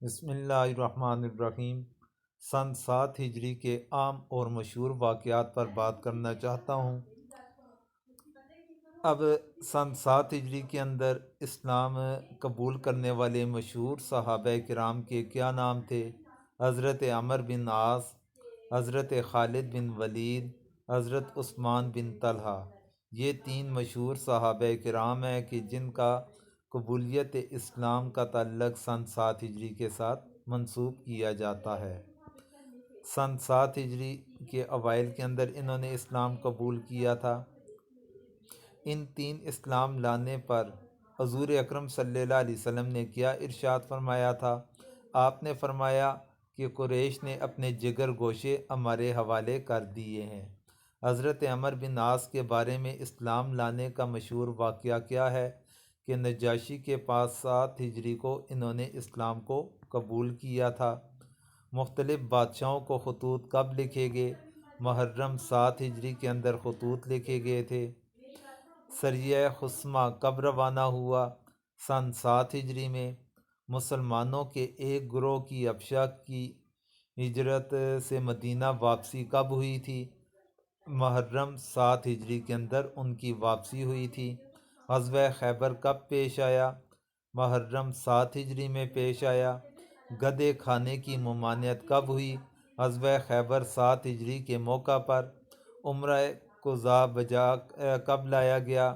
بسم اللہ الرحمن الرحیم۔ سن 7 ہجری کے عام اور مشہور واقعات پر بات کرنا چاہتا ہوں۔ اب سن 7 ہجری کے اندر اسلام قبول کرنے والے مشہور صحابہ کرام کے کیا نام تھے؟ حضرت عمر بن عاص، حضرت خالد بن ولید، حضرت عثمان بن طلحہ۔ یہ 3 مشہور صحابہ کرام ہیں کہ جن کا قبولیت اسلام کا تعلق سن 7 ہجری کے ساتھ منسوب کیا جاتا ہے۔ سن 7 ہجری کے اوائل کے اندر انہوں نے اسلام قبول کیا تھا۔ ان 3 اسلام لانے پر حضور اکرم صلی اللہ علیہ وسلم نے کیا ارشاد فرمایا تھا؟ آپ نے فرمایا کہ قریش نے اپنے جگر گوشے ہمارے حوالے کر دیے ہیں۔ حضرت عمر بن عاص کے بارے میں اسلام لانے کا مشہور واقعہ کیا ہے کہ نجاشی کے پاس 7 ہجری کو انہوں نے اسلام کو قبول کیا تھا۔ مختلف بادشاہوں کو خطوط کب لکھے گئے؟ محرم 7 ہجری کے اندر خطوط لکھے گئے تھے۔ سریہ خثمہ کب روانہ ہوا؟ سن 7 ہجری میں۔ مسلمانوں کے ایک گروہ کی حبشہ کی ہجرت سے مدینہ واپسی کب ہوئی تھی؟ محرم 7 ہجری کے اندر ان کی واپسی ہوئی تھی۔ غزوہ خیبر کب پیش آیا؟ محرم 7 ہجری میں پیش آیا۔ گدھے کھانے کی ممانعت کب ہوئی؟ غزوہ خیبر 7 ہجری کے موقع پر۔ عمرہ قضا بجا کب لایا گیا؟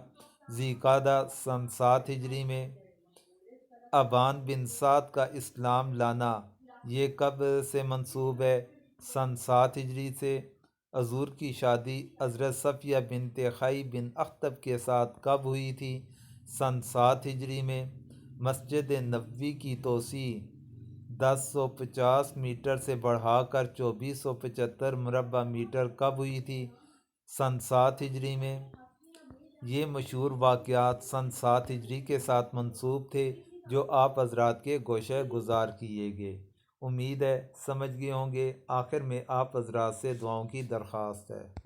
ذی القعدہ سن 7 ہجری میں۔ ابان بن سعد کا اسلام لانا یہ کب سے منسوب ہے؟ سن 7 ہجری سے۔ حضور کی شادی حضرت صفیہ بنت حیy بن اخطب کے ساتھ کب ہوئی تھی؟ سن 7 ہجری میں۔ مسجد نبوی کی توسیع 1050 میٹر سے بڑھا کر 2475 مربع میٹر کب ہوئی تھی؟ سن 7 ہجری میں۔ یہ مشہور واقعات سن 7 ہجری کے ساتھ منسوب تھے جو آپ حضرات کے گوشہ گزار کیے گئے۔ امید ہے سمجھ گئے ہوں گے۔ آخر میں آپ حضرات سے دعاؤں کی درخواست ہے۔